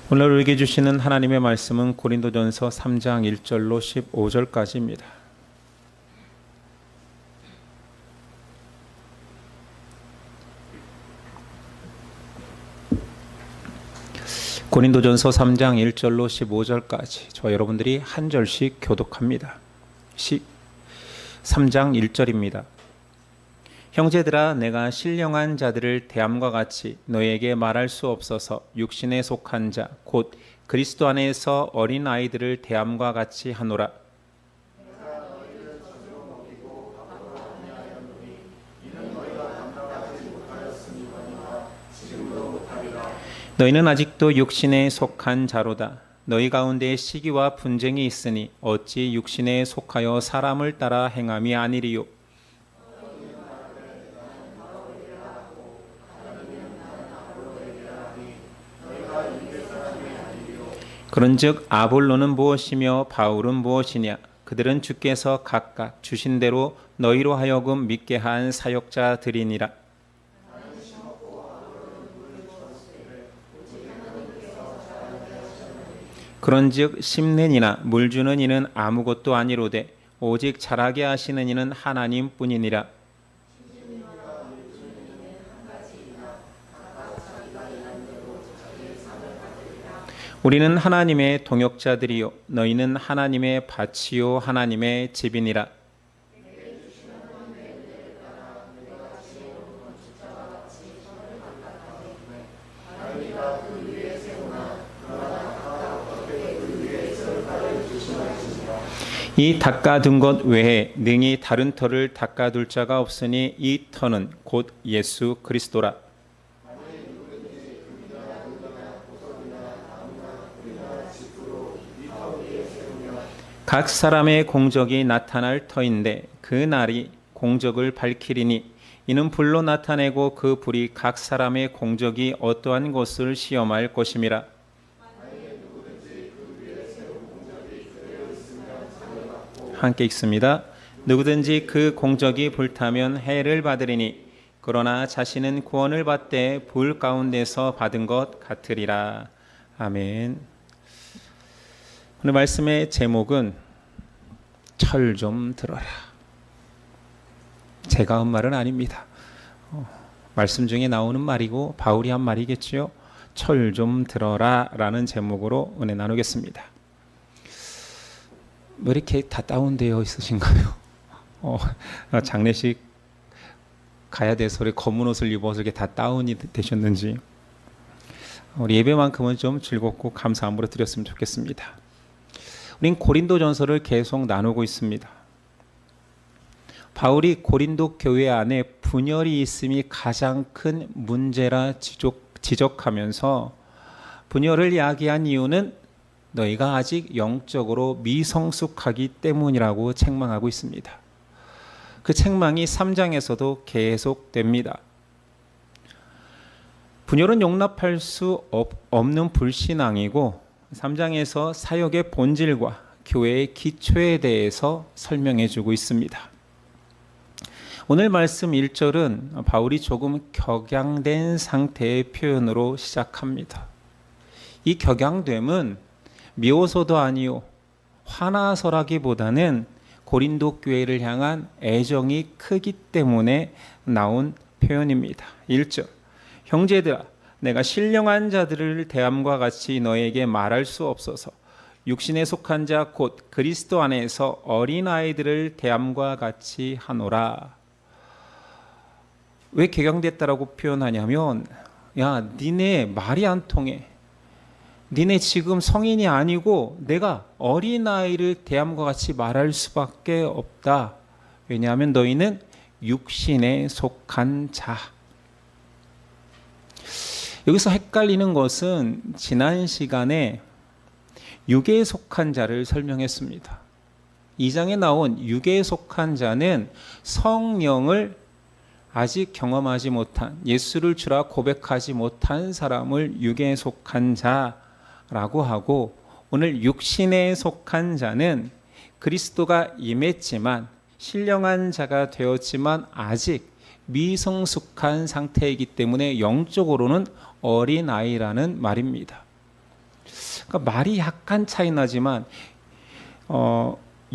오늘 우리에게 주시는 하나님의 말씀은 고린도전서 3장 1절로 15절까지입니다. 고린도전서 3장 1절로 15절까지 저와 여러분들이 한 절씩 교독합니다. 3장 1절입니다. 형제들아, 내가 신령한 자들을 대함과 같이 너희에게 말할 수 없어서 육신에 속한 자 곧 그리스도 안에서 어린 아이들을 대함과 같이 하노라. 너희는 아직도 육신에 속한 자로다. 너희 가운데 시기와 분쟁이 있으니 어찌 육신에 속하여 사람을 따라 행함이 아니리요. 그런즉 아볼로는 무엇이며 바울은 무엇이냐? 그들은 주께서 각각 주신 대로 너희로 하여금 믿게 한 사역자들이니라. 그런즉 심는 이나 물 주는 이는 아무것도 아니로되 오직 자라게 하시는 이는 하나님뿐이니라. 우리는 하나님의 동역자들이요 너희는 하나님의 밭이요 하나님의 집이니라. 이 닦아둔 것 외에 능히 다른 터를 닦아둘 자가 없으니 이 터는 곧 예수 그리스도라. 각 사람의 공적이 나타날 터인데 그 날이 공적을 밝히리니 이는 불로 나타내고 그 불이 각 사람의 공적이 어떠한 것을 시험할 것임이라. 함께 읽습니다. 누구든지 그 공적이 불타면 해를 받으리니 그러나 자신은 구원을 받되 불 가운데서 받은 것 같으리라. 아멘. 오늘 말씀의 제목은 철 좀 들어라. 제가 한 말은 아닙니다. 말씀 중에 나오는 말이고 바울이 한 말이겠지요. 철 좀 들어라 라는 제목으로 은혜 나누겠습니다. 왜 이렇게 다 다운되어 있으신가요? 장례식 가야 돼서 검은 옷을 입어서 이렇게 다 다운이 되셨는지 우리 예배만큼은 좀 즐겁고 감사 안부를 드렸으면 좋겠습니다. 우린 고린도전서를 계속 나누고 있습니다. 바울이 고린도 교회 안에 분열이 있음이 가장 큰 문제라 지적하면서 분열을 야기한 이유는 너희가 아직 영적으로 미성숙하기 때문이라고 책망하고 있습니다. 그 책망이 3장에서도 계속됩니다. 분열은 용납할 수 없는 불신앙이고 3장에서 사역의 본질과 교회의 기초에 대해서 설명해 주고 있습니다. 오늘 말씀 1절은 바울이 조금 격양된 상태의 표현으로 시작합니다. 이 격양됨은 미워서도 아니요 화나서라기보다는 고린도 교회를 향한 애정이 크기 때문에 나온 표현입니다. 1절 형제들아, 내가 신령한 자들을 대함과 같이 너에게 말할 수 없어서 육신에 속한 자 곧 그리스도 안에서 어린 아이들을 대함과 같이 하노라. 왜 격양됐다라고 표현하냐면 야, 니네 말이 안 통해. 니네 지금 성인이 아니고 내가 어린아이를 대함과 같이 말할 수밖에 없다. 왜냐하면 너희는 육신에 속한 자. 여기서 헷갈리는 것은 지난 시간에 육에 속한 자를 설명했습니다. 2장에 나온 육에 속한 자는 성령을 아직 경험하지 못한, 예수를 주라 고백하지 못한 사람을 육에 속한 자라고 하고, 오늘 육신에 속한 자는 그리스도가 임했지만 신령한 자가 되었지만 아직 미성숙한 상태이기 때문에 영적으로는 어린아이라는 말입니다. 그러니까 말이 약간 차이 나지만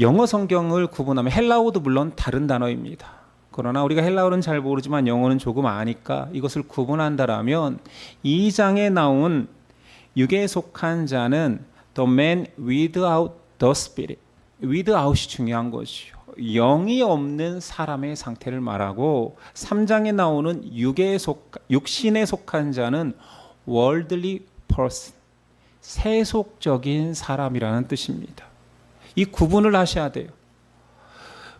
영어 성경을 구분하면 헬라어도 물론 다른 단어입니다. 그러나 우리가 헬라어는 잘 모르지만 영어는 조금 아니까 이것을 구분한다라면 2장에 나온 육에 속한 자는 the man without the spirit, without이 중요한 것이요. 영이 없는 사람의 상태를 말하고 3장에 나오는 육신에 속한 자는 worldly person, 세속적인 사람이라는 뜻입니다. 이 구분을 하셔야 돼요.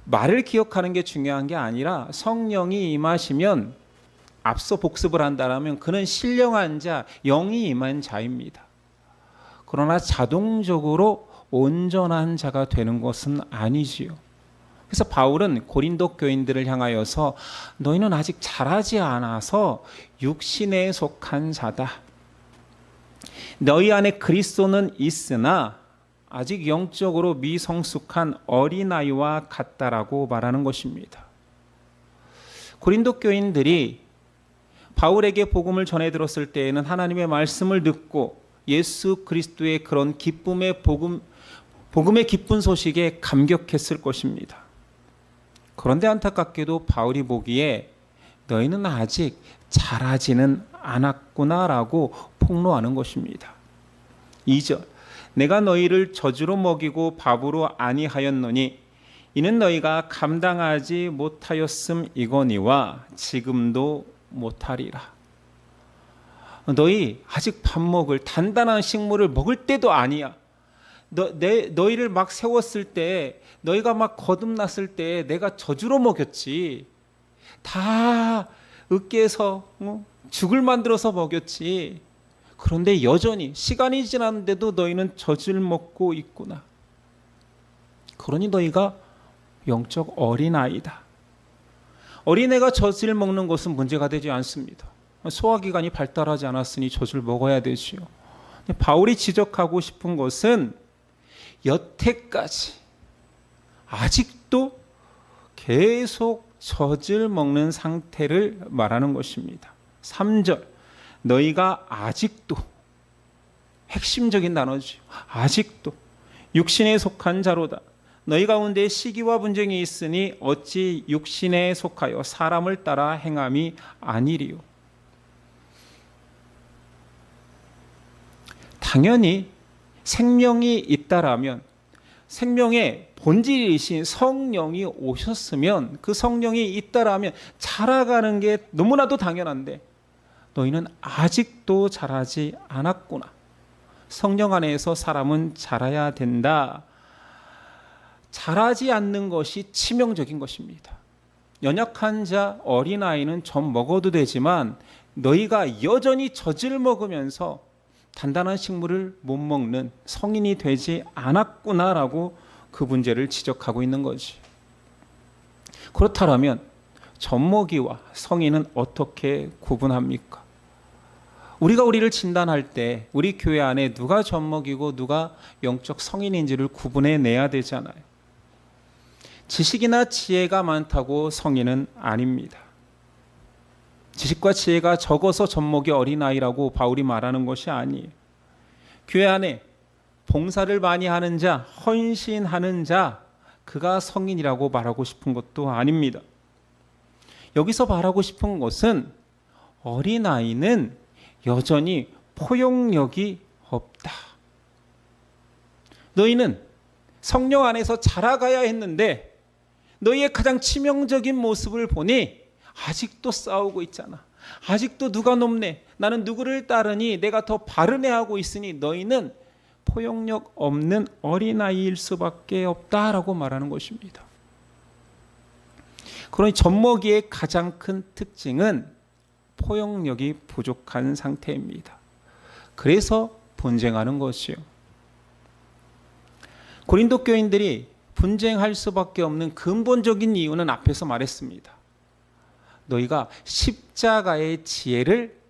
말을 기억하는 게 중요한 게 아니라 성령이 임하시면 앞서 복습을 한다면 그는 신령한 자, 영이 임한 자입니다. 그러나 자동적으로 온전한 자가 되는 것은 아니지요. 그래서 바울은 고린도 교인들을 향하여서 너희는 아직 자라지 않아서 육신에 속한 자다. 너희 안에 그리스도는 있으나 아직 영적으로 미성숙한 어린아이와 같다라고 말하는 것입니다. 고린도 교인들이 바울에게 복음을 전해 들었을 때에는 하나님의 말씀을 듣고 예수 그리스도의 그런 기쁨의 복음의 기쁜 소식에 감격했을 것입니다. 그런데 안타깝게도 바울이 보기에 너희는 아직 자라지는 않았구나라고 폭로하는 것입니다. 2절 내가 너희를 저주로 먹이고 밥으로 아니하였노니 이는 너희가 감당하지 못하였음이거니와 지금도 못하리라. 너희 아직 밥 먹을 단단한 식물을 먹을 때도 아니야. 너희를 막 세웠을 때 너희가 막 거듭났을 때 내가 저주로 먹였지. 다 으깨서 죽을 만들어서 먹였지. 그런데 여전히 시간이 지났는데도 너희는 젖을 먹고 있구나. 그러니 너희가 영적 어린아이다. 어린애가 젖을 먹는 것은 문제가 되지 않습니다. 소화기관이 발달하지 않았으니 젖을 먹어야 되지요. 바울이 지적하고 싶은 것은 여태까지 아직도 계속 젖을 먹는 상태를 말하는 것입니다. 3절 너희가 아직도, 핵심적인 단어죠. 아직도 육신에 속한 자로다. 너희 가운데 시기와 분쟁이 있으니 어찌 육신에 속하여 사람을 따라 행함이 아니리요. 당연히 생명이 있다라면 생명의 본질이신 성령이 오셨으면 그 성령이 있다라면 자라가는 게 너무나도 당연한데 너희는 아직도 자라지 않았구나. 성령 안에서 사람은 자라야 된다. 자라지 않는 것이 치명적인 것입니다. 연약한 자, 어린아이는 젖 먹어도 되지만 너희가 여전히 젖을 먹으면서 단단한 식물을 못 먹는 성인이 되지 않았구나라고 그 문제를 지적하고 있는 거지. 그렇다면 젖먹이와 성인은 어떻게 구분합니까? 우리가 우리를 진단할 때 우리 교회 안에 누가 젖먹이고 누가 영적 성인인지를 구분해내야 되잖아요. 지식이나 지혜가 많다고 성인은 아닙니다. 지식과 지혜가 적어서 젖먹이 어린아이라고 바울이 말하는 것이 아니에요. 교회 안에 봉사를 많이 하는 자, 헌신하는 자, 그가 성인이라고 말하고 싶은 것도 아닙니다. 여기서 말하고 싶은 것은 어린아이는 여전히 포용력이 없다. 너희는 성령 안에서 자라가야 했는데 너희의 가장 치명적인 모습을 보니 아직도 싸우고 있잖아. 아직도 누가 높네. 나는 누구를 따르니 내가 더 바르네 하고 있으니 너희는 포용력 없는 어린아이일 수밖에 없다라고 말하는 것입니다. 그러니 젖먹이의 가장 큰 특징은 포용력이 부족한 상태입니다. 그래서 분쟁하는 것이요. 고린도 교인들이 분쟁할 수밖에 없는 근본적인 이유는 앞에서 말했습니다. 너희가 십자가의 지혜를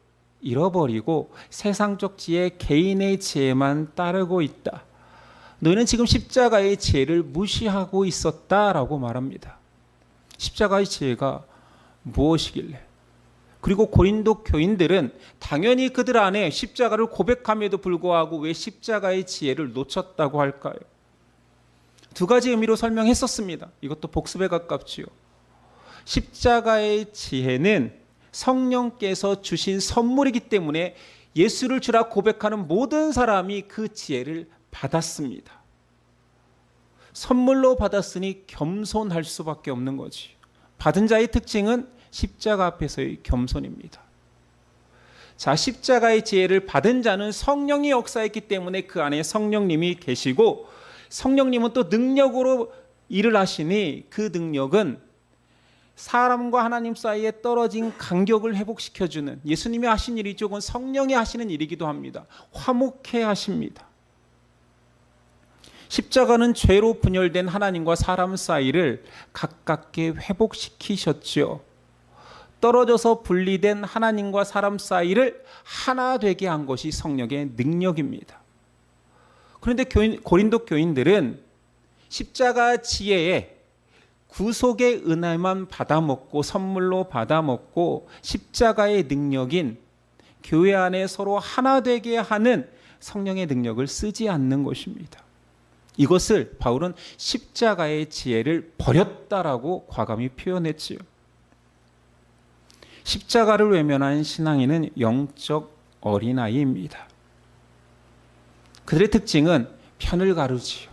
잃어버리고 세상적 지혜, 개인의 지혜만 따르고 있다. 너희는 지금 십자가의 지혜를 무시하고 있었다라고 말합니다. 십자가의 지혜가 무엇이길래? 그리고 고린도 교인들은 당연히 그들 안에 십자가를 고백함에도 불구하고 왜 십자가의 지혜를 놓쳤다고 할까요? 두 가지 의미로 설명했었습니다. 이것도 복습에 가깝지요. 십자가의 지혜는 성령께서 주신 선물이기 때문에 예수를 주라 고백하는 모든 사람이 그 지혜를 받았습니다. 선물로 받았으니 겸손할 수밖에 없는 거지. 받은 자의 특징은 십자가 앞에서의 겸손입니다. 자, 십자가의 지혜를 받은 자는 성령이 역사했기 때문에 그 안에 성령님이 계시고, 성령님은 또 능력으로 일을 하시니 그 능력은 사람과 하나님 사이에 떨어진 간격을 회복시켜주는, 예수님이 하신 일이죠. 그건 성령이 하시는 일이기도 합니다. 화목해 하십니다. 십자가는 죄로 분열된 하나님과 사람 사이를 가깝게 회복시키셨죠. 떨어져서 분리된 하나님과 사람 사이를 하나 되게 한 것이 성령의 능력입니다. 그런데 고린도 교인들은 십자가 지혜에 구속의 은혜만 받아먹고, 선물로 받아먹고, 십자가의 능력인 교회 안에 서로 하나 되게 하는 성령의 능력을 쓰지 않는 것입니다. 이것을 바울은 십자가의 지혜를 버렸다라고 과감히 표현했지요. 십자가를 외면한 신앙인은 영적 어린아이입니다. 그들의 특징은 편을 가르지요.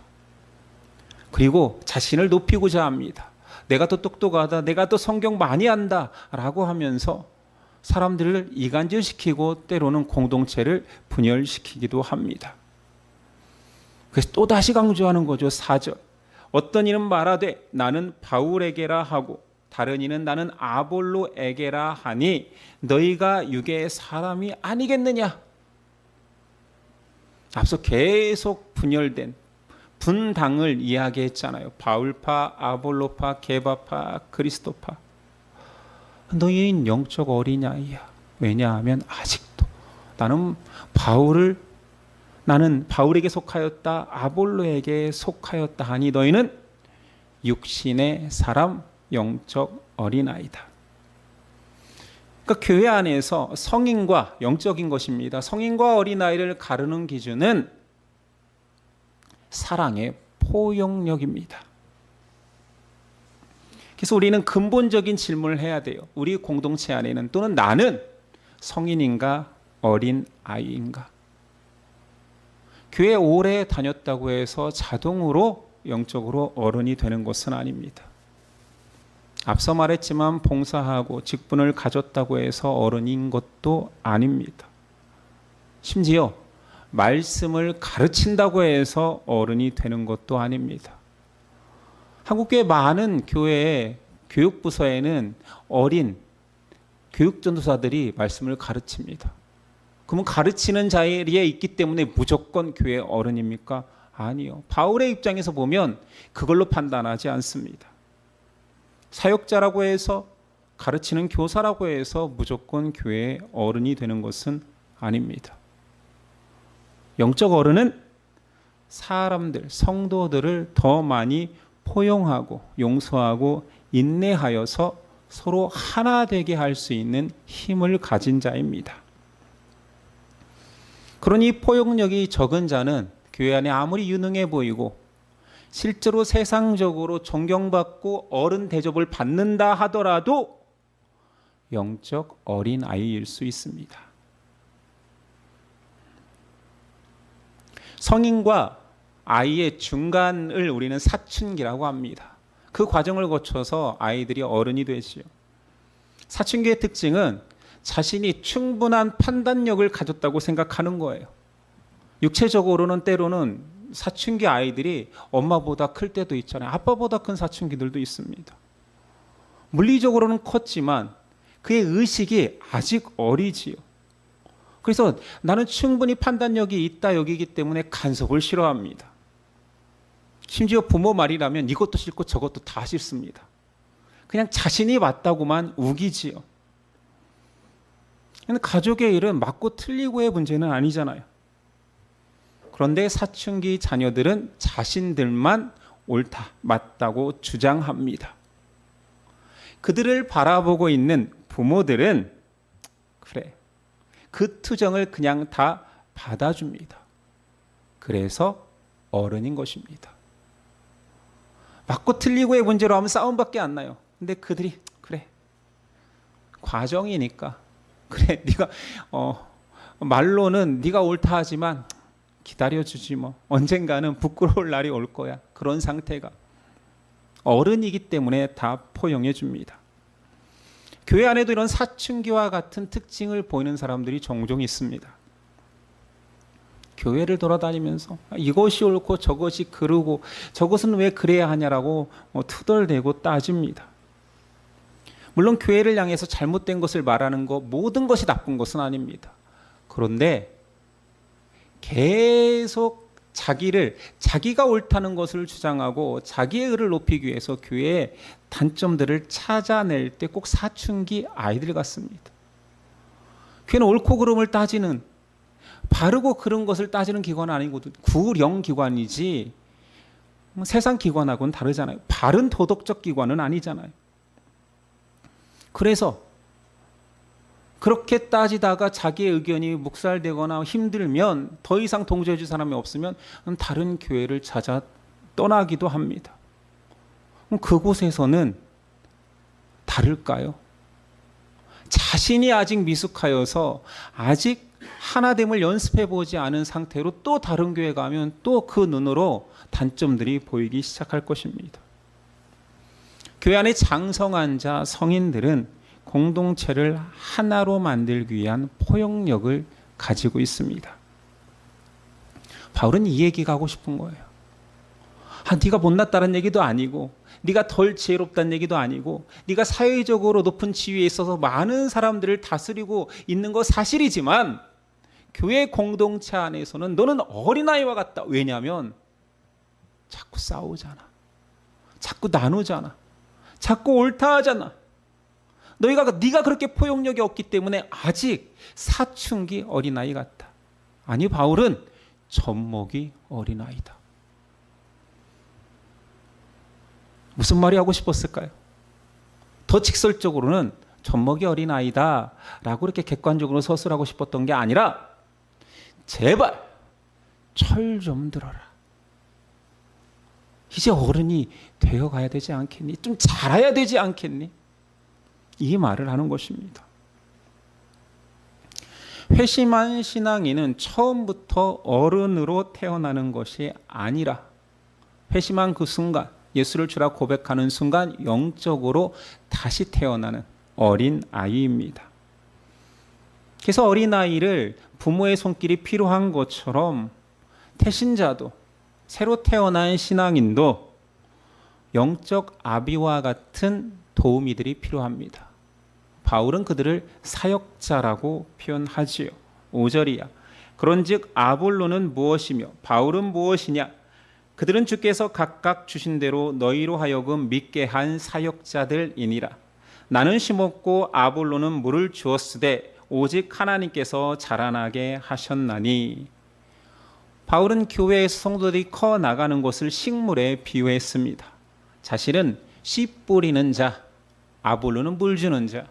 그리고 자신을 높이고자 합니다. 내가 더 똑똑하다, 내가 더 성경 많이 안다 라고 하면서 사람들을 이간질시키고 때로는 공동체를 분열시키기도 합니다. 그래서 또다시 강조하는 거죠. 4절. 어떤 이는 말하되 나는 바울에게라 하고 다른 이는 나는 아볼로에게라 하니 너희가 육의 사람이 아니겠느냐. 앞서 계속 분열된 분당을 이야기했잖아요. 바울파, 아볼로파, 게바파, 그리스도파. 너희는 영적 어린아이야. 왜냐하면 아직도 나는 바울에게 속하였다, 아볼로에게 속하였다 하니 너희는 육신의 사람, 영적 어린아이다. 그러니까 교회 안에서 성인과 영적인 것입니다. 성인과 어린아이를 가르는 기준은 사랑의 포용력입니다. 그래서 우리는 근본적인 질문을 해야 돼요. 우리 공동체 안에는, 또는 나는 성인인가 어린아이인가? 교회 오래 다녔다고 해서 자동으로 영적으로 어른이 되는 것은 아닙니다. 앞서 말했지만 봉사하고 직분을 가졌다고 해서 어른인 것도 아닙니다. 심지어 말씀을 가르친다고 해서 어른이 되는 것도 아닙니다. 한국교회 많은 교회의 교육부서에는 어린 교육전도사들이 말씀을 가르칩니다. 그러면 가르치는 자리에 있기 때문에 무조건 교회 어른입니까? 아니요. 바울의 입장에서 보면 그걸로 판단하지 않습니다. 사역자라고 해서, 가르치는 교사라고 해서 무조건 교회의 어른이 되는 것은 아닙니다. 영적 어른은 사람들, 성도들을 더 많이 포용하고 용서하고 인내하여서 서로 하나 되게 할 수 있는 힘을 가진 자입니다. 그러니 포용력이 적은 자는 교회 안에 아무리 유능해 보이고 실제로 세상적으로 존경받고 어른 대접을 받는다 하더라도 영적 어린아이일 수 있습니다. 성인과 아이의 중간을 우리는 사춘기라고 합니다. 그 과정을 거쳐서 아이들이 어른이 되지요. 사춘기의 특징은 자신이 충분한 판단력을 가졌다고 생각하는 거예요. 육체적으로는 때로는 사춘기 아이들이 엄마보다 클 때도 있잖아요. 아빠보다 큰 사춘기들도 있습니다. 물리적으로는 컸지만 그의 의식이 아직 어리지요. 그래서 나는 충분히 판단력이 있다 여기기 때문에 간섭을 싫어합니다. 심지어 부모 말이라면 이것도 싫고 저것도 다 싫습니다. 그냥 자신이 맞다고만 우기지요. 근데 가족의 일은 맞고 틀리고의 문제는 아니잖아요. 그런데 사춘기 자녀들은 자신들만 옳다, 맞다고 주장합니다. 그들을 바라보고 있는 부모들은 그래. 그 투정을 그냥 다 받아줍니다. 그래서 어른인 것입니다. 맞고 틀리고의 문제로 하면 싸움밖에 안 나요. 근데 그들이 그래, 과정이니까 그래, 네가 말로는 네가 옳다 하지만 기다려주지 뭐, 언젠가는 부끄러울 날이 올 거야. 그런 상태가 어른이기 때문에 다 포용해 줍니다. 교회 안에도 이런 사춘기와 같은 특징을 보이는 사람들이 종종 있습니다. 교회를 돌아다니면서 이것이 옳고 저것이 그르고 저것은 왜 그래야 하냐라고 투덜대고 따집니다. 물론 교회를 향해서 잘못된 것을 말하는 것, 모든 것이 나쁜 것은 아닙니다. 그런데 계속 자기가 옳다는 것을 주장하고 자기의 의를 높이기 위해서 교회의 단점들을 찾아낼 때 꼭 사춘기 아이들 같습니다. 교회는 옳고 그름을 따지는, 바르고 그른 것을 따지는 기관은 아니거든. 구령 기관이지 세상 기관하고는 다르잖아요. 바른 도덕적 기관은 아니잖아요. 그래서 그렇게 따지다가 자기의 의견이 묵살되거나 힘들면, 더 이상 동조해 줄 사람이 없으면 다른 교회를 찾아 떠나기도 합니다. 그곳에서는 다를까요? 자신이 아직 미숙하여서 아직 하나됨을 연습해 보지 않은 상태로 또 다른 교회 가면 또 그 눈으로 단점들이 보이기 시작할 것입니다. 교회 안에 장성한 자, 성인들은 공동체를 하나로 만들기 위한 포용력을 가지고 있습니다. 바울은 이 얘기가 하고 싶은 거예요. 네가 못났다는 얘기도 아니고, 네가 덜 지혜롭다는 얘기도 아니고, 네가 사회적으로 높은 지위에 있어서 많은 사람들을 다스리고 있는 거 사실이지만 교회 공동체 안에서는 너는 어린아이와 같다. 왜냐하면 자꾸 싸우잖아. 자꾸 나누잖아. 자꾸 옳다 하잖아. 네가 그렇게 포용력이 없기 때문에 아직 사춘기 어린아이 같다. 아니, 바울은 젖먹이 어린아이다. 무슨 말이 하고 싶었을까요? 더 직설적으로는 젖먹이 어린아이다 라고 이렇게 객관적으로 서술하고 싶었던 게 아니라, 제발 철 좀 들어라. 이제 어른이 되어가야 되지 않겠니? 좀 자라야 되지 않겠니? 이 말을 하는 것입니다. 회심한 신앙인은 처음부터 어른으로 태어나는 것이 아니라, 회심한 그 순간, 예수를 주라 고백하는 순간 영적으로 다시 태어나는 어린 아이입니다. 그래서 어린 아이를 부모의 손길이 필요한 것처럼 태신자도, 새로 태어난 신앙인도 영적 아비와 같은 도우미들이 필요합니다. 바울은 그들을 사역자라고 표현하지요. 5절이야. 그런즉 아볼로는 무엇이며 바울은 무엇이냐? 그들은 주께서 각각 주신 대로 너희로 하여금 믿게 한 사역자들이니라. 나는 심었고 아볼로는 물을 주었으되 오직 하나님께서 자라나게 하셨나니. 바울은 교회에서 성도들이 커 나가는 것을 식물에 비유했습니다. 자신은 씨 뿌리는 자, 아볼로는 물 주는 자,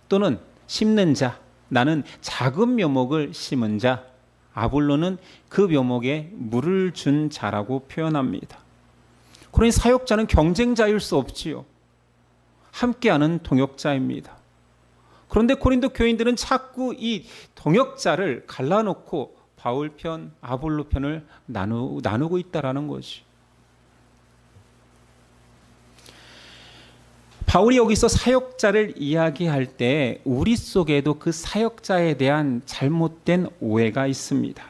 또는 심는 자, 나는 작은 묘목을 심은 자, 아볼로는 그 묘목에 물을 준 자라고 표현합니다. 그러니 사역자는 경쟁자일 수 없지요. 함께하는 동역자입니다. 그런데 고린도 교인들은 자꾸 이 동역자를 갈라놓고 바울 편, 아볼로 편을 나누고 있다라는 거지. 바울이 여기서 사역자를 이야기할 때 우리 속에도 그 사역자에 대한 잘못된 오해가 있습니다.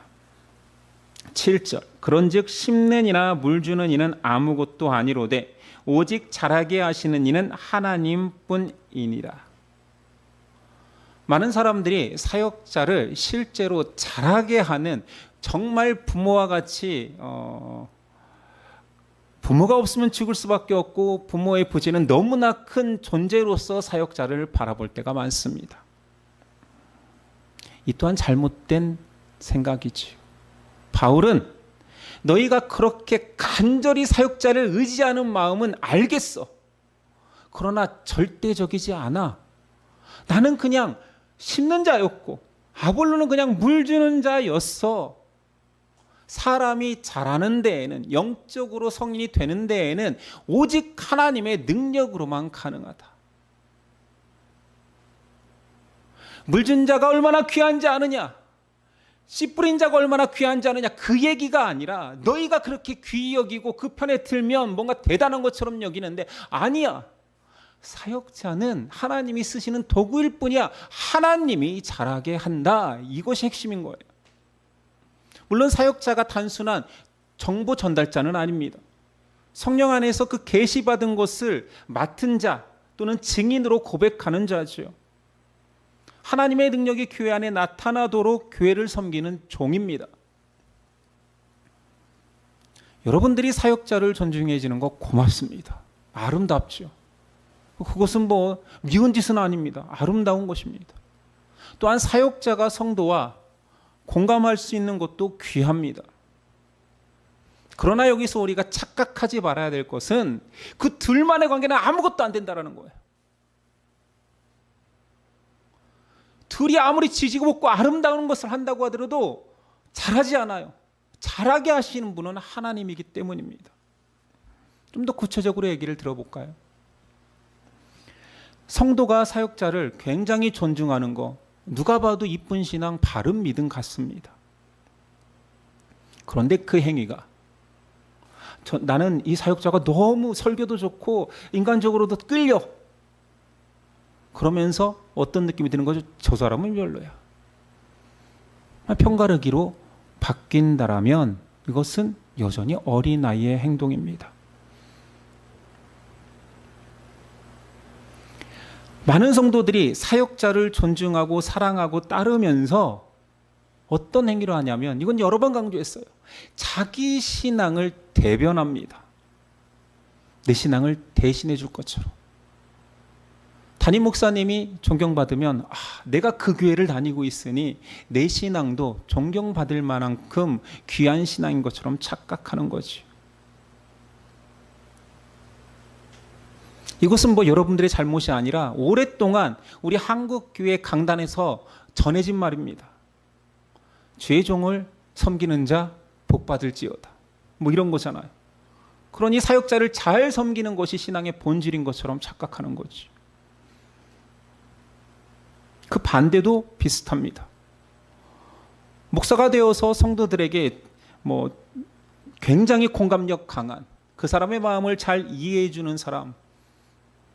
7절. 그런즉 심는 이나 물 주는 이는 아무것도 아니로되 오직 자라게 하시는 이는 하나님뿐이니라. 많은 사람들이 사역자를 실제로 자라게 하는, 정말 부모와 같이 부모가 없으면 죽을 수밖에 없고 부모의 부재는 너무나 큰 존재로서 사역자를 바라볼 때가 많습니다. 이 또한 잘못된 생각이지요. 바울은 너희가 그렇게 간절히 사역자를 의지하는 마음은 알겠어. 그러나 절대적이지 않아. 나는 그냥 심는 자였고 아볼로는 그냥 물 주는 자였어. 사람이 자라는 데에는, 영적으로 성인이 되는 데에는 오직 하나님의 능력으로만 가능하다. 물 준 자가 얼마나 귀한지 아느냐, 씨 뿌린 자가 얼마나 귀한지 아느냐, 그 얘기가 아니라 너희가 그렇게 귀히 여기고 그 편에 들면 뭔가 대단한 것처럼 여기는데 아니야. 사역자는 하나님이 쓰시는 도구일 뿐이야. 하나님이 자라게 한다. 이것이 핵심인 거예요. 물론 사역자가 단순한 정보 전달자는 아닙니다. 성령 안에서 그 계시받은 것을 맡은 자 또는 증인으로 고백하는 자죠. 하나님의 능력이 교회 안에 나타나도록 교회를 섬기는 종입니다. 여러분들이 사역자를 존중해지는 거 고맙습니다. 아름답죠. 그것은 뭐 미운 짓은 아닙니다. 아름다운 것입니다. 또한 사역자가 성도와 공감할 수 있는 것도 귀합니다. 그러나 여기서 우리가 착각하지 말아야 될 것은 그 둘만의 관계는 아무것도 안 된다는 거예요. 둘이 아무리 지지고 볶고 아름다운 것을 한다고 하더라도 잘하지 않아요. 잘하게 하시는 분은 하나님이기 때문입니다. 좀 더 구체적으로 얘기를 들어볼까요? 성도가 사역자를 굉장히 존중하는 거, 누가 봐도 이쁜 신앙, 바른 믿음 같습니다. 그런데 그 행위가 나는 이 사역자가 너무 설교도 좋고 인간적으로도 끌려, 그러면서 어떤 느낌이 드는 거죠? 저 사람은 별로야. 편가르기로 바뀐다라면 이것은 여전히 어린아이의 행동입니다. 많은 성도들이 사역자를 존중하고 사랑하고 따르면서 어떤 행위를 하냐면, 이건 여러 번 강조했어요. 자기 신앙을 대변합니다. 내 신앙을 대신해 줄 것처럼. 담임 목사님이 존경받으면 내가 그 교회를 다니고 있으니 내 신앙도 존경받을 만큼 귀한 신앙인 것처럼 착각하는 거지. 이것은 뭐 여러분들의 잘못이 아니라 오랫동안 우리 한국교회 강단에서 전해진 말입니다. 주의 종을 섬기는 자 복받을지어다. 뭐 이런 거잖아요. 그러니 사역자를 잘 섬기는 것이 신앙의 본질인 것처럼 착각하는 거지. 그 반대도 비슷합니다. 목사가 되어서 성도들에게 뭐 굉장히 공감력 강한, 그 사람의 마음을 잘 이해해 주는 사람,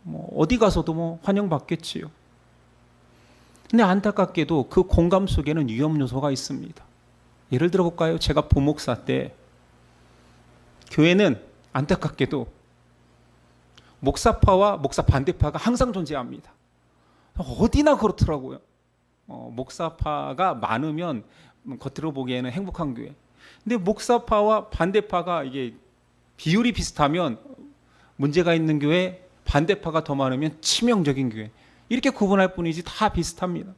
뭐 어디 가서도 뭐 환영받겠지요. 근데 안타깝게도 그 공감 속에는 위험 요소가 있습니다. 예를 들어 볼까요? 제가 부목사 때 교회는 안타깝게도 목사파와 목사 반대파가 항상 존재합니다. 어디나 그렇더라고요. 목사파가 많으면 겉으로 보기에는 행복한 교회. 근데 목사파와 반대파가 이게 비율이 비슷하면 문제가 있는 교회, 반대파가 더 많으면 치명적인 교회. 이렇게 구분할 뿐이지 다 비슷합니다.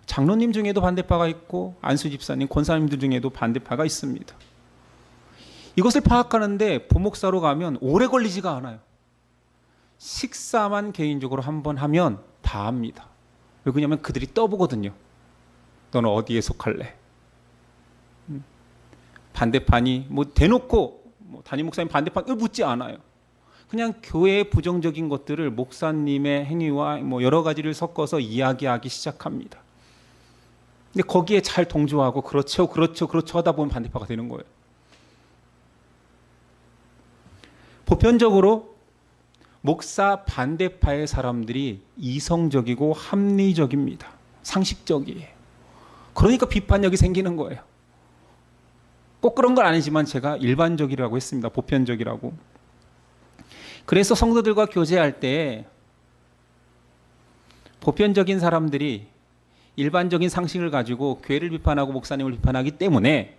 장로님 중에도 반대파가 있고 안수 집사님, 권사님들 중에도 반대파가 있습니다. 이것을 파악하는데 부목사로 가면 오래 걸리지가 않아요. 식사만 개인적으로 한번 하면 다 합니다. 왜 그러냐면 그들이 떠보거든요. 너는 어디에 속할래? 반대파니? 뭐 대놓고 담임 목사님 반대파를 묻지 않아요. 그냥 교회의 부정적인 것들을 목사님의 행위와 뭐 여러 가지를 섞어서 이야기하기 시작합니다. 근데 거기에 잘 동조하고 그렇죠 하다 보면 반대파가 되는 거예요. 보편적으로 목사 반대파의 사람들이 이성적이고 합리적입니다. 상식적이에요. 그러니까 비판력이 생기는 거예요. 꼭 그런 건 아니지만 제가 일반적이라고 했습니다. 보편적이라고. 그래서 성도들과 교제할 때 보편적인 사람들이 일반적인 상식을 가지고 교회를 비판하고 목사님을 비판하기 때문에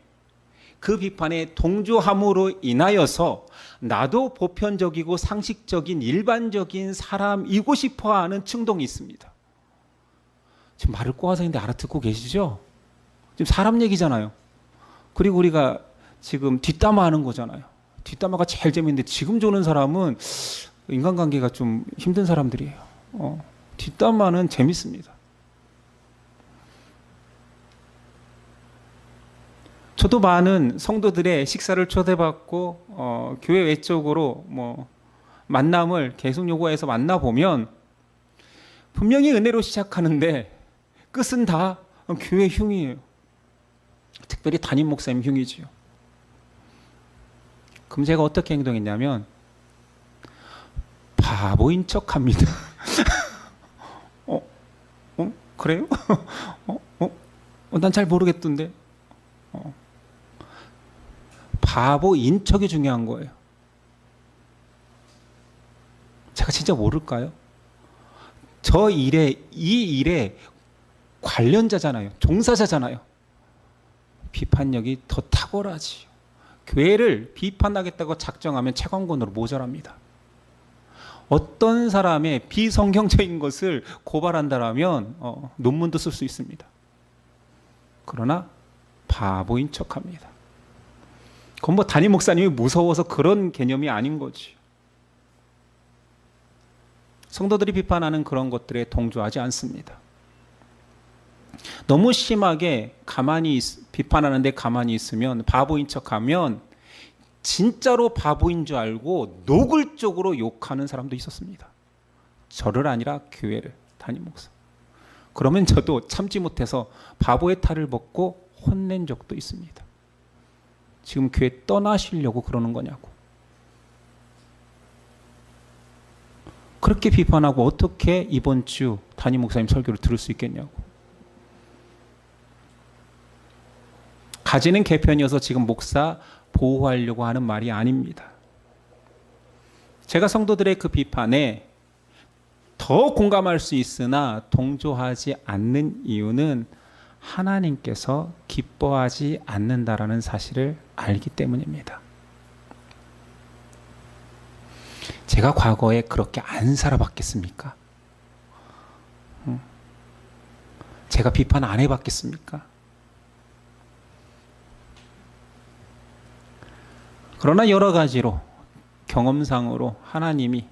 그 비판에 동조함으로 인하여서 나도 보편적이고 상식적인 일반적인 사람이고 싶어 하는 충동이 있습니다. 지금 말을 꼬아서 있는데 알아듣고 계시죠? 지금 사람 얘기잖아요. 그리고 우리가 지금 뒷담화하는 거잖아요. 뒷담화가 제일 재밌는데 지금 조는 사람은 인간관계가 좀 힘든 사람들이에요. 뒷담화는 재밌습니다. 저도 많은 성도들의 식사를 초대받고 교회 외적으로 만남을 계속 요구해서 만나보면 분명히 은혜로 시작하는데 끝은 다 교회 흉이에요. 특별히 담임 목사님 흉이지요. 그럼 제가 어떻게 행동했냐면 바보인 척합니다. 그래요? 난 잘 모르겠던데. 바보인 척이 중요한 거예요. 제가 진짜 모를까요? 이 일에 관련자잖아요. 종사자잖아요. 비판력이 더 탁월하지요. 교회를 비판하겠다고 작정하면 채광권으로 모자랍니다. 어떤 사람의 비성경적인 것을 고발한다라면 논문도 쓸 수 있습니다. 그러나 바보인 척합니다. 그건 담임 목사님이 무서워서 그런 개념이 아닌 거지. 성도들이 비판하는 그런 것들에 동조하지 않습니다. 너무 심하게 비판하는데 가만히 있으면 바보인 척하면 진짜로 바보인 줄 알고 노골적으로 욕하는 사람도 있었습니다. 저를 아니라 교회를, 담임 목사. 그러면 저도 참지 못해서 바보의 탈을 벗고 혼낸 적도 있습니다. 지금 교회 떠나시려고 그러는 거냐고. 그렇게 비판하고 어떻게 이번 주 담임 목사님 설교를 들을 수 있겠냐고. 가지는 개편이어서 지금 목사 보호하려고 하는 말이 아닙니다. 제가 성도들의 그 비판에 더 공감할 수 있으나 동조하지 않는 이유는 하나님께서 기뻐하지 않는다라는 사실을 알기 때문입니다. 제가 과거에 그렇게 안 살아봤겠습니까? 제가 비판 안 해봤겠습니까? 그러나 여러 가지로 경험상으로 하나님이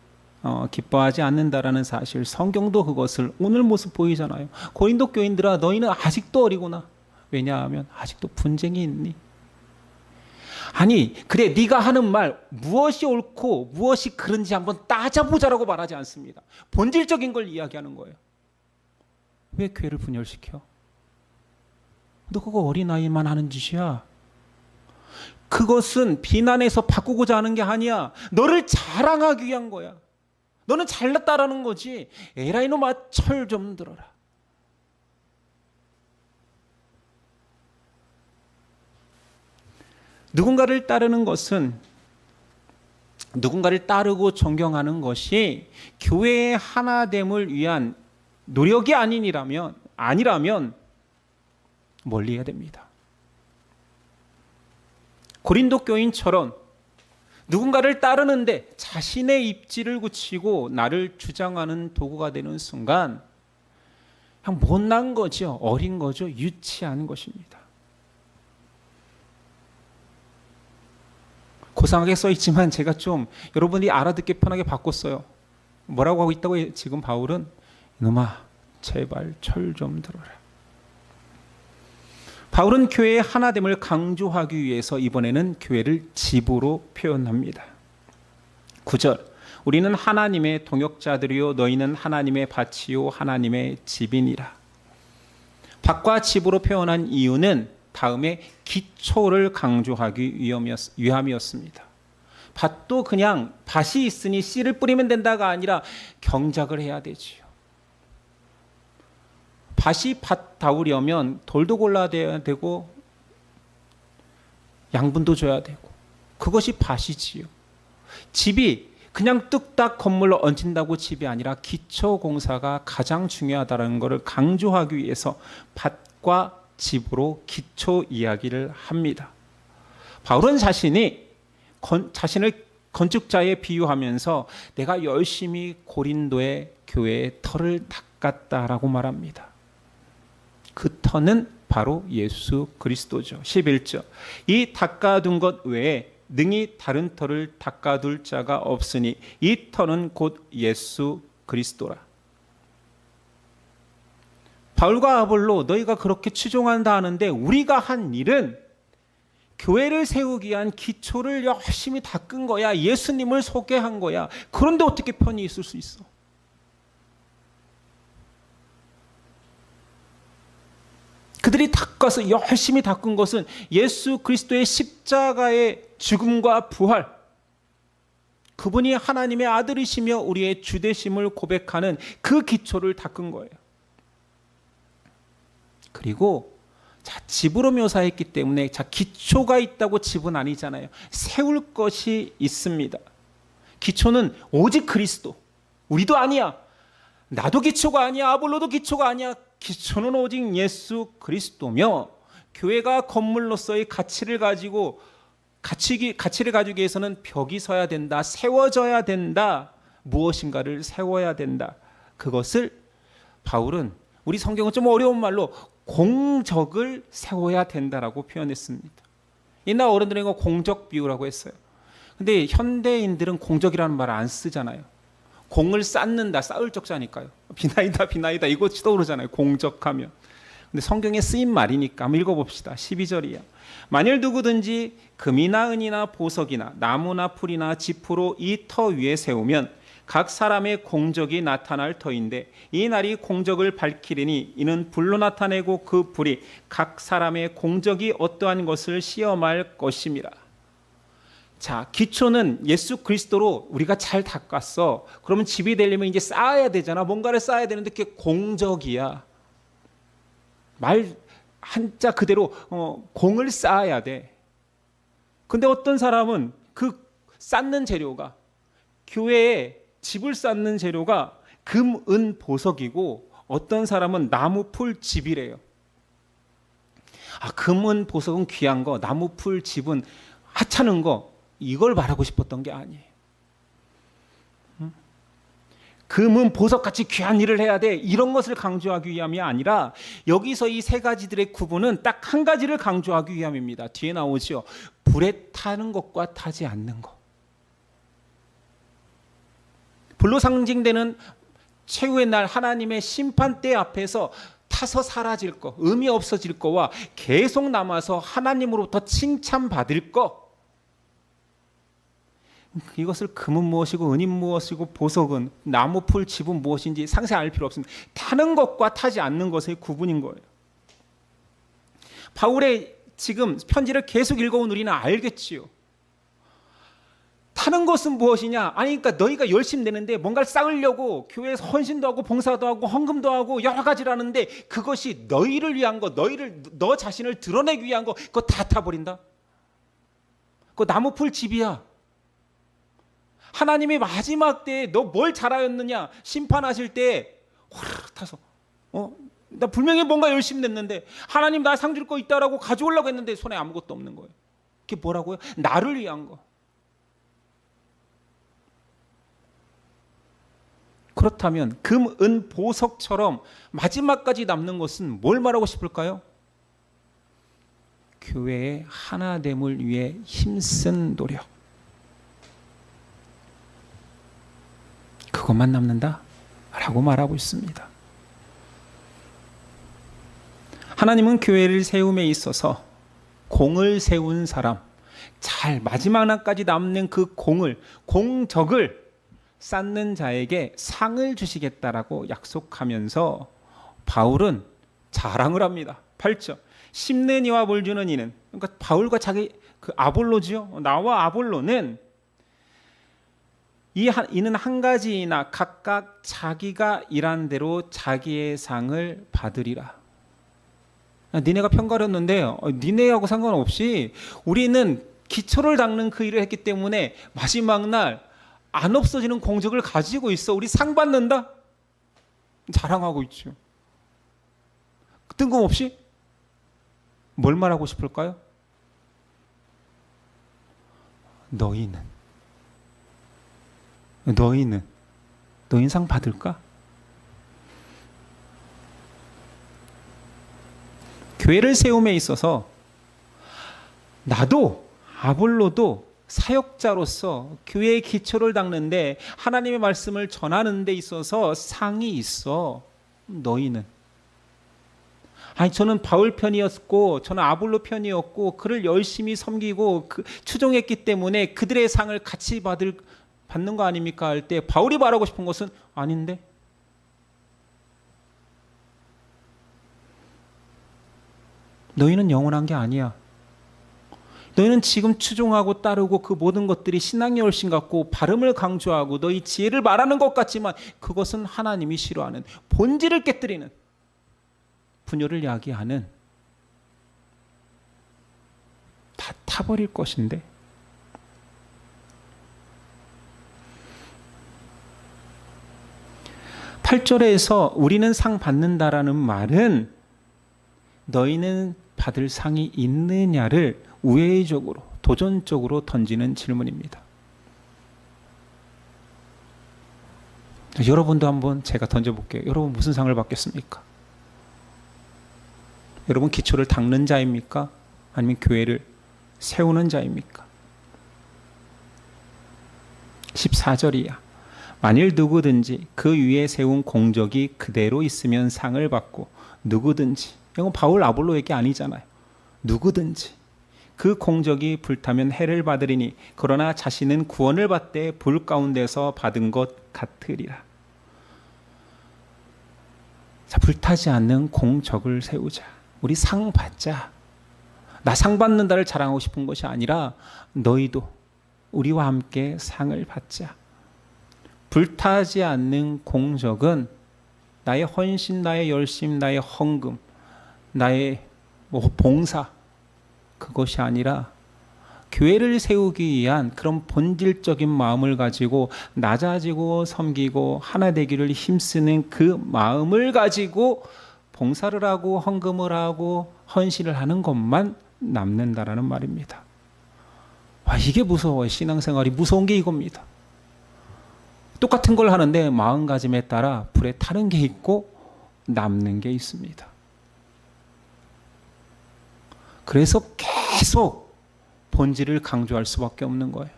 기뻐하지 않는다라는 사실, 성경도 그것을 오늘 모습 보이잖아요. 고린도 교인들아, 너희는 아직도 어리구나. 왜냐하면 아직도 분쟁이 있니? 아니, 그래, 네가 하는 말 무엇이 옳고 무엇이 그른지 한번 따져보자라고 말하지 않습니다. 본질적인 걸 이야기하는 거예요. 왜 교회를 분열시켜? 너 그거 어린아이만 하는 짓이야. 그것은 비난해서 바꾸고자 하는 게 아니야. 너를 자랑하기 위한 거야. 너는 잘났다라는 거지. 에라 이놈아, 철 좀 들어라. 누군가를 따르는 것은, 누군가를 따르고 존경하는 것이 교회의 하나됨을 위한 노력이 아니라면 멀리 해야 됩니다. 고린도 교인처럼 누군가를 따르는데 자신의 입지를 굳히고 나를 주장하는 도구가 되는 순간 그냥 못난 거죠. 어린 거죠. 유치한 것입니다. 고상하게 써 있지만 제가 좀 여러분이 알아듣기 편하게 바꿨어요. 뭐라고 하고 있다고 지금 바울은? 이놈아, 제발 철 좀 들어라. 바울은 교회의 하나됨을 강조하기 위해서 이번에는 교회를 집으로 표현합니다. 9절, 우리는 하나님의 동역자들이요 너희는 하나님의 밭이요 하나님의 집이니라. 밭과 집으로 표현한 이유는 다음에 기초를 강조하기 위함이었습니다. 밭도 그냥 밭이 있으니 씨를 뿌리면 된다가 아니라 경작을 해야 되지요. 밭이 밭다우려면 돌도 골라야 되고 양분도 줘야 되고 그것이 밭이지요. 집이 그냥 뚝딱 건물로 얹힌다고 집이 아니라 기초 공사가 가장 중요하다는 것을 강조하기 위해서 밭과 집으로 기초 이야기를 합니다. 바울은 자신을 건축자에 비유하면서 내가 열심히 고린도의 교회의 터를 닦았다라고 말합니다. 그 터는 바로 예수 그리스도죠. 11절, 이 닦아둔 것 외에 능히 다른 터를 닦아둘 자가 없으니 이 터는 곧 예수 그리스도라. 바울과 아볼로 너희가 그렇게 추종한다 하는데 우리가 한 일은 교회를 세우기 위한 기초를 열심히 닦은 거야. 예수님을 소개한 거야. 그런데 어떻게 편히 있을 수 있어? 그들이 닦아서 열심히 닦은 것은 예수 그리스도의 십자가의 죽음과 부활, 그분이 하나님의 아들이시며 우리의 주되심을 고백하는 그 기초를 닦은 거예요. 그리고 집으로 묘사했기 때문에 기초가 있다고 집은 아니잖아요. 세울 것이 있습니다. 기초는 오직 그리스도. 우리도 아니야. 나도 기초가 아니야. 아볼로도 기초가 아니야. 기초는 오직 예수 그리스도며, 교회가 건물로서의 가치를 가지고 가치를 가지기 위해서는 벽이 서야 된다. 세워져야 된다. 무엇인가를 세워야 된다. 그것을 바울은, 우리 성경은 좀 어려운 말로 공적을 세워야 된다라고 표현했습니다. 옛날 어른들은 이거 공적 비유라고 했어요. 근데 현대인들은 공적이라는 말을 안 쓰잖아요. 공을 쌓는다, 쌓을 적자니까요. 비나이다 이거 떠오르잖아요. 공적하면. 근데 성경에 쓰인 말이니까 한번 읽어봅시다. 12절이야. 만일 누구든지 금이나 은이나 보석이나 나무나 풀이나 지푸로 이 터 위에 세우면 각 사람의 공적이 나타날 터인데 이 날이 공적을 밝히리니 이는 불로 나타내고 그 불이 각 사람의 공적이 어떠한 것을 시험할 것임이라. 자, 기초는 예수 그리스도로 우리가 잘 닦았어. 그러면 집이 되려면 이제 쌓아야 되잖아. 뭔가를 쌓아야 되는데 그게 공적이야. 말 한자 그대로 공을 쌓아야 돼. 근데 어떤 사람은 그 쌓는 재료가, 교회에 집을 쌓는 재료가 금, 은, 보석이고 어떤 사람은 나무, 풀, 집이래요. 금, 은, 보석은 귀한 거, 나무, 풀, 집은 하찮은 거, 이걸 말하고 싶었던 게 아니에요. 금은 보석같이 귀한 일을 해야 돼, 이런 것을 강조하기 위함이 아니라 여기서 이 세 가지들의 구분은 딱 한 가지를 강조하기 위함입니다. 뒤에 나오죠. 불에 타는 것과 타지 않는 것. 불로 상징되는 최후의 날 하나님의 심판대 앞에서 타서 사라질 것, 의미 없어질 거와 계속 남아서 하나님으로부터 칭찬받을 것, 이것을 금은 무엇이고 은인 무엇이고 보석은, 나무, 풀, 집은 무엇인지 상세히 알 필요 없습니다. 타는 것과 타지 않는 것의 구분인 거예요. 바울의 지금 편지를 계속 읽어온 우리는 알겠지요. 타는 것은 무엇이냐? 아니, 그러니까 너희가 열심히 내는데 뭔가를 쌓으려고 교회에서 헌신도 하고 봉사도 하고 헌금도 하고 여러 가지를 하는데 그것이 너희를 위한 거, 너 자신을 드러내기 위한 거, 그거 다 타버린다. 그거 나무, 풀, 집이야. 하나님이 마지막 때에 너 뭘 잘하였느냐 심판하실 때 화르르 타서 나 분명히 뭔가 열심히 냈는데 하나님 나 상 줄 거 있다라고 가져오려고 했는데 손에 아무것도 없는 거예요. 그게 뭐라고요? 나를 위한 거. 그렇다면 금, 은, 보석처럼 마지막까지 남는 것은 뭘 말하고 싶을까요? 교회의 하나됨을 위해 힘쓴 노력. 그것만 남는다? 라고 말하고 있습니다. 하나님은 교회를 세움에 있어서 공을 세운 사람, 잘 마지막 날까지 남는 그 공적을 쌓는 자에게 상을 주시겠다라고 약속하면서 바울은 자랑을 합니다. 8절. 심는 이와 물 주는 이는, 그러니까 바울과 자기 그 아볼로지요. 나와 아볼로는 이는 한 가지이나 각각 자기가 일한 대로 자기의 상을 받으리라. 니네가 편가렸는데 니네하고 상관없이 우리는 기초를 닦는 그 일을 했기 때문에 마지막 날 안 없어지는 공적을 가지고 있어. 우리 상 받는다? 자랑하고 있죠. 뜬금없이 뭘 말하고 싶을까요? 너희는 상 받을까? 교회를 세움에 있어서 나도 아볼로도 사역자로서 교회의 기초를 닦는데 하나님의 말씀을 전하는 데 있어서 상이 있어. 너희는 아니 저는 바울 편이었고 저는 아볼로 편이었고 그를 열심히 섬기고 추종했기 때문에 그들의 상을 같이 받는 거 아닙니까? 할 때 바울이 말하고 싶은 것은 아닌데 너희는 영원한 게 아니야. 너희는 지금 추종하고 따르고 그 모든 것들이 신앙의 열심 같고 발음을 강조하고 너희 지혜를 말하는 것 같지만 그것은 하나님이 싫어하는 본질을 깨뜨리는 분열을 야기하는 다 타버릴 것인데 8절에서 우리는 상 받는다라는 말은 너희는 받을 상이 있느냐를 우회적으로 도전적으로 던지는 질문입니다. 여러분도 한번 제가 던져볼게요. 여러분 무슨 상을 받겠습니까? 여러분 기초를 닦는 자입니까? 아니면 교회를 세우는 자입니까? 14절이야. 만일 누구든지 그 위에 세운 공적이 그대로 있으면 상을 받고 누구든지, 이건 바울 아볼로 얘기 아니잖아요. 누구든지 그 공적이 불타면 해를 받으리니 그러나 자신은 구원을 받되 불 가운데서 받은 것 같으리라. 자, 불타지 않는 공적을 세우자. 우리 상 받자. 나 상 받는다를 자랑하고 싶은 것이 아니라 너희도 우리와 함께 상을 받자. 불타지 않는 공적은 나의 헌신, 나의 열심, 나의 헌금, 나의 봉사, 그것이 아니라 교회를 세우기 위한 그런 본질적인 마음을 가지고 낮아지고 섬기고 하나 되기를 힘쓰는 그 마음을 가지고 봉사를 하고 헌금을 하고 헌신을 하는 것만 남는다라는 말입니다. 와, 이게 무서워요. 신앙생활이 무서운 게 이겁니다. 똑같은 걸 하는데 마음가짐에 따라 불에 타는 게 있고 남는 게 있습니다. 그래서 계속 본질을 강조할 수밖에 없는 거예요.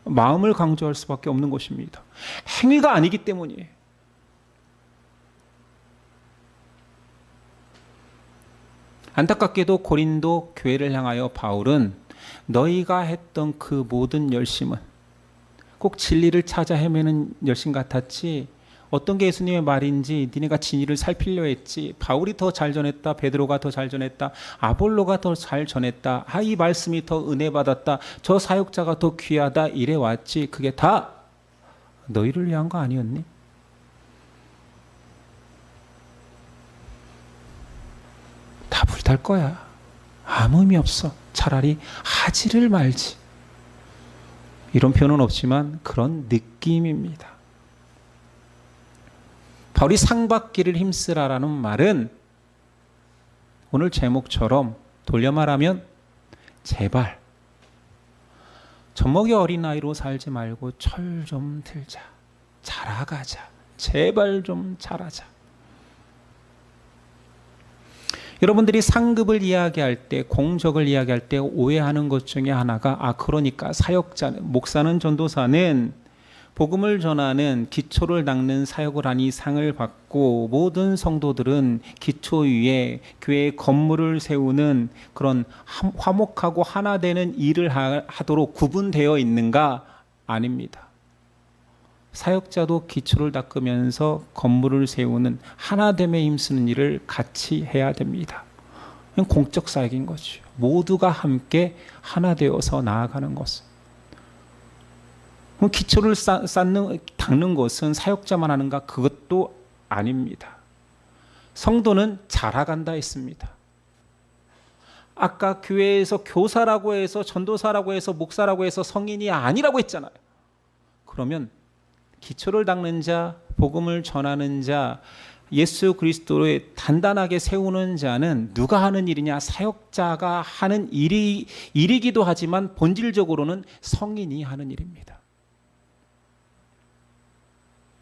마음을 강조할 수밖에 없는 것입니다. 행위가 아니기 때문이에요. 안타깝게도 고린도 교회를 향하여 바울은 너희가 했던 그 모든 열심은 꼭 진리를 찾아 헤매는 열심 같았지 어떤 게 예수님의 말인지 니네가 진리를 살피려 했지 바울이 더 잘 전했다, 베드로가 더 잘 전했다, 아볼로가 더 잘 전했다, 이 말씀이 더 은혜 받았다, 저 사역자가 더 귀하다 이래 왔지 그게 다 너희를 위한 거 아니었니? 다 불탈 거야. 아무 의미 없어. 차라리 하지를 말지. 이런 표현은 없지만 그런 느낌입니다. 바울이 상 받기를 힘쓰라라는 말은 오늘 제목처럼 돌려 말하면 제발 젖먹이 어린아이로 살지 말고 철 좀 들자. 자라가자. 제발 좀 자라자. 여러분들이 상급을 이야기할 때, 공적을 이야기할 때 오해하는 것 중에 하나가 그러니까 사역자는, 목사는, 전도사는 복음을 전하는 기초를 닦는 사역을 하니 상을 받고 모든 성도들은 기초 위에 교회의 건물을 세우는 그런 화목하고 하나 되는 일을 하도록 구분되어 있는가? 아닙니다. 사역자도 기초를 닦으면서 건물을 세우는 하나됨에 힘쓰는 일을 같이 해야 됩니다. 이건 공적 사역인 거죠. 모두가 함께 하나 되어서 나아가는 것은. 기초를 닦는 것은 사역자만 하는가? 그것도 아닙니다. 성도는 자라간다 했습니다. 아까 교회에서 교사라고 해서 전도사라고 해서 목사라고 해서 성인이 아니라고 했잖아요. 그러면 기초를 닦는 자, 복음을 전하는 자, 예수 그리스도를 단단하게 세우는 자는 누가 하는 일이냐? 사역자가 하는 일이기도 하지만 본질적으로는 성인이 하는 일입니다.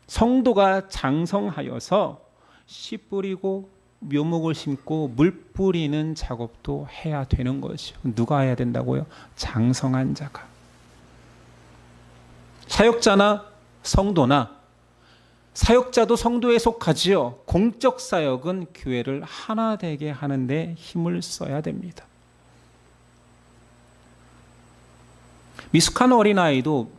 성도가 장성하여서 씨 뿌리고 묘목을 심고 물 뿌리는 작업도 해야 되는 거죠. 누가 해야 된다고요? 장성한 자가. 사역자나 성도나 사역자도 성도에 속하지요. 공적 사역은 교회를 하나 되게 하는데 힘을 써야 됩니다. 미숙한 어린아이도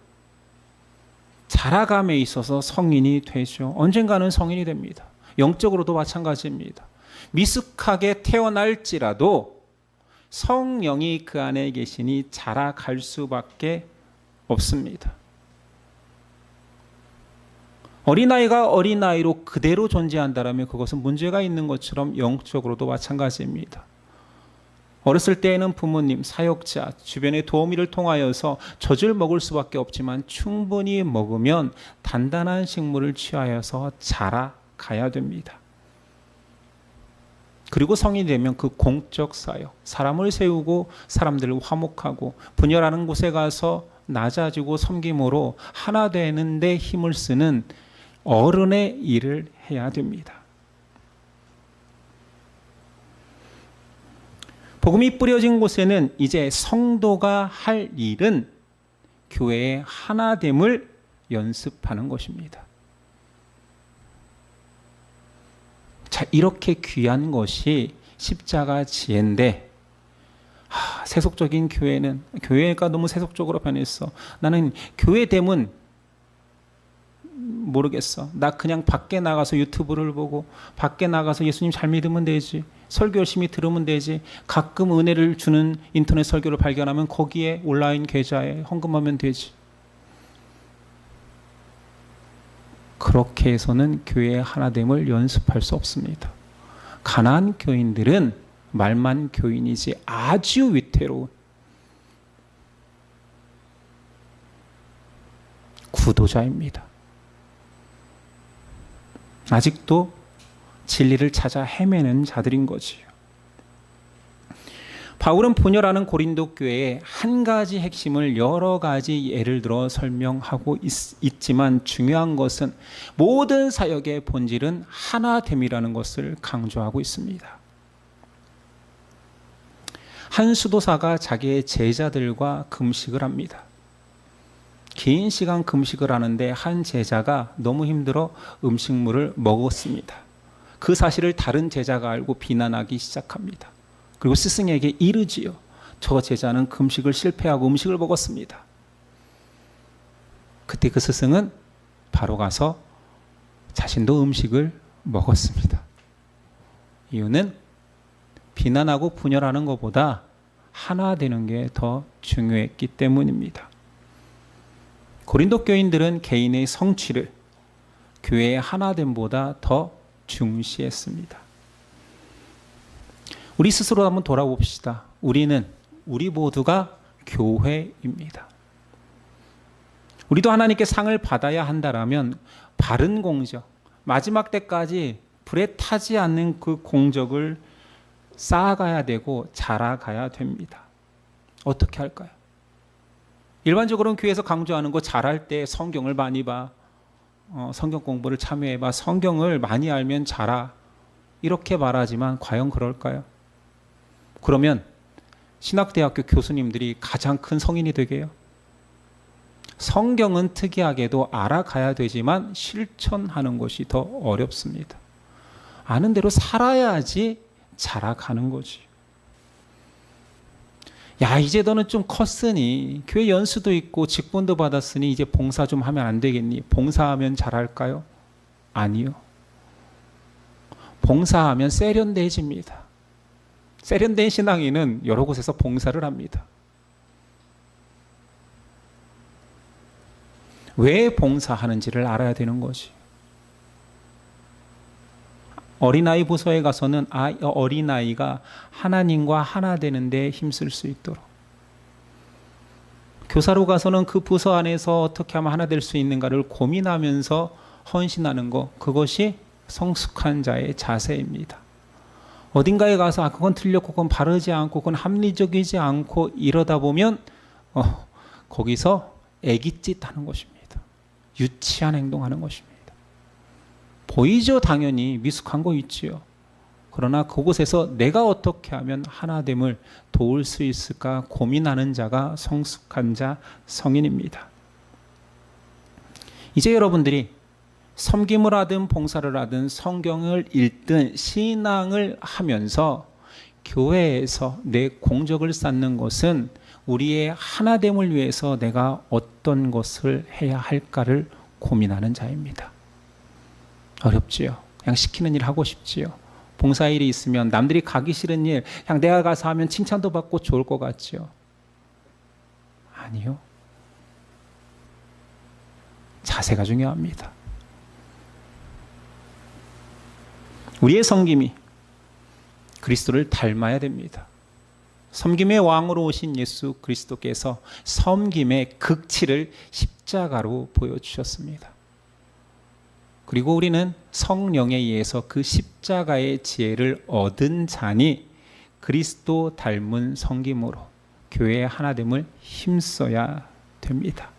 자라감에 있어서 성인이 되죠. 언젠가는 성인이 됩니다. 영적으로도 마찬가지입니다. 미숙하게 태어날지라도 성령이 그 안에 계시니 자라갈 수밖에 없습니다. 어린아이가 어린아이로 그대로 존재한다면 그것은 문제가 있는 것처럼 영적으로도 마찬가지입니다. 어렸을 때에는 부모님, 사역자, 주변의 도우미를 통하여서 젖을 먹을 수밖에 없지만 충분히 먹으면 단단한 식물을 취하여서 자라가야 됩니다. 그리고 성인이 되면 그 공적 사역, 사람을 세우고 사람들을 화목하고 분열하는 곳에 가서 낮아지고 섬김으로 하나 되는 데 힘을 쓰는 어른의 일을 해야 됩니다. 복음이 뿌려진 곳에는 이제 성도가 할 일은 교회의 하나됨을 연습하는 것입니다. 자, 이렇게 귀한 것이 십자가 지혜인데 세속적인 교회가 너무 세속적으로 변했어. 나는 교회됨은 모르겠어. 나 그냥 밖에 나가서 유튜브를 보고 밖에 나가서 예수님 잘 믿으면 되지. 설교 열심히 들으면 되지. 가끔 은혜를 주는 인터넷 설교를 발견하면 거기에 온라인 계좌에 헌금하면 되지. 그렇게 해서는 교회의 하나됨을 연습할 수 없습니다. 가난한 교인들은 말만 교인이지 아주 위태로운 구도자입니다. 아직도 진리를 찾아 헤매는 자들인 거지요. 바울은 분열하는 고린도 교회의 한 가지 핵심을 여러 가지 예를 들어 설명하고 있지만 중요한 것은 모든 사역의 본질은 하나됨이라는 것을 강조하고 있습니다. 한 수도사가 자기의 제자들과 금식을 합니다. 긴 시간 금식을 하는데 한 제자가 너무 힘들어 음식물을 먹었습니다. 그 사실을 다른 제자가 알고 비난하기 시작합니다. 그리고 스승에게 이르지요. 저 제자는 금식을 실패하고 음식을 먹었습니다. 그때 그 스승은 바로 가서 자신도 음식을 먹었습니다. 이유는 비난하고 분열하는 것보다 하나 되는 게 더 중요했기 때문입니다. 고린도 교인들은 개인의 성취를 교회의 하나됨보다 더 중시했습니다. 우리 스스로 한번 돌아봅시다. 우리 모두가 교회입니다. 우리도 하나님께 상을 받아야 한다라면 바른 공적, 마지막 때까지 불에 타지 않는 그 공적을 쌓아가야 되고 자라가야 됩니다. 어떻게 할까요? 일반적으로는 교회에서 강조하는 거 잘할 때 성경을 많이 봐. 성경 공부를 참여해봐. 성경을 많이 알면 자라. 이렇게 말하지만 과연 그럴까요? 그러면 신학대학교 교수님들이 가장 큰 성인이 되게요? 성경은 특이하게도 알아가야 되지만 실천하는 것이 더 어렵습니다. 아는 대로 살아야지 자라가는 거지. 야, 이제 너는 좀 컸으니 교회 연수도 있고 직분도 받았으니 이제 봉사 좀 하면 안 되겠니? 봉사하면 잘할까요? 아니요. 봉사하면 세련돼집니다. 세련된 신앙인은 여러 곳에서 봉사를 합니다. 왜 봉사하는지를 알아야 되는 거지. 어린아이 부서에 가서는 어린아이가 하나님과 하나 되는데 힘쓸 수 있도록, 교사로 가서는 그 부서 안에서 어떻게 하면 하나 될 수 있는가를 고민하면서 헌신하는 것, 그것이 성숙한 자의 자세입니다. 어딘가에 가서 그건 틀렸고 그건 바르지 않고 그건 합리적이지 않고 이러다 보면 거기서 애기짓 하는 것입니다. 유치한 행동하는 것입니다. 보이죠? 당연히 미숙한 거 있지요. 그러나 그곳에서 내가 어떻게 하면 하나됨을 도울 수 있을까 고민하는 자가 성숙한 자, 성인입니다. 이제 여러분들이 섬김을 하든 봉사를 하든 성경을 읽든 신앙을 하면서 교회에서 내 공적을 쌓는 것은 우리의 하나됨을 위해서 내가 어떤 것을 해야 할까를 고민하는 자입니다. 어렵지요. 그냥 시키는 일 하고 싶지요. 봉사일이 있으면 남들이 가기 싫은 일 그냥 내가 가서 하면 칭찬도 받고 좋을 것 같지요. 아니요. 자세가 중요합니다. 우리의 섬김이 그리스도를 닮아야 됩니다. 섬김의 왕으로 오신 예수 그리스도께서 섬김의 극치를 십자가로 보여주셨습니다. 그리고 우리는 성령에 의해서 그 십자가의 지혜를 얻은 자니 그리스도 닮은 섬김으로 교회의 하나됨을 힘써야 됩니다.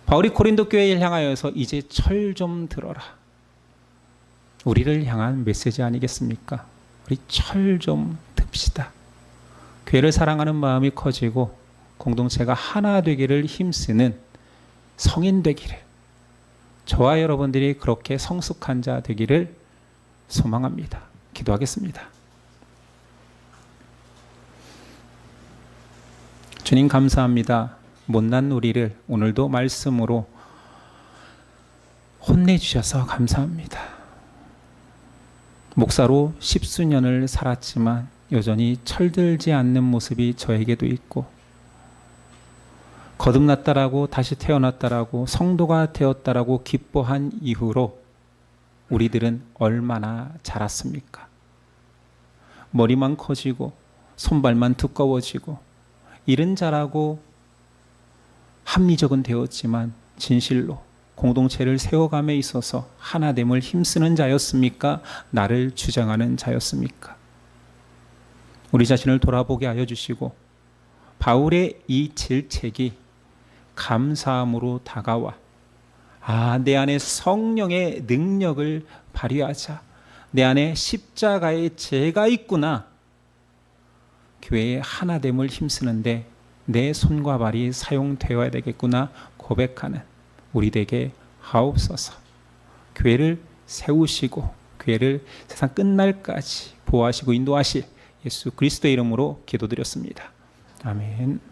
바울이 고린도 교회를 향하여서 이제 철 좀 들어라. 우리를 향한 메시지 아니겠습니까? 우리 철 좀 듭시다. 교회를 사랑하는 마음이 커지고 공동체가 하나 되기를 힘쓰는 성인 되기를, 저와 여러분들이 그렇게 성숙한 자 되기를 소망합니다. 기도하겠습니다. 주님 감사합니다. 못난 우리를 오늘도 말씀으로 혼내주셔서 감사합니다. 목사로 10수년을 살았지만 여전히 철들지 않는 모습이 저에게도 있고, 거듭났다라고 다시 태어났다라고 성도가 되었다라고 기뻐한 이후로 우리들은 얼마나 자랐습니까? 머리만 커지고 손발만 두꺼워지고 일은 잘하고 합리적은 되었지만 진실로 공동체를 세워감에 있어서 하나됨을 힘쓰는 자였습니까? 나를 주장하는 자였습니까? 우리 자신을 돌아보게 하여 주시고 바울의 이 질책이 감사함으로 다가와 내 안에 성령의 능력을 발휘하자. 내 안에 십자가의 죄가 있구나. 교회의 하나됨을 힘쓰는데 내 손과 발이 사용되어야 되겠구나 고백하는 우리 되게 하옵소서. 교회를 세우시고 교회를 세상 끝날까지 보호하시고 인도하실 예수 그리스도의 이름으로 기도드렸습니다. 아멘.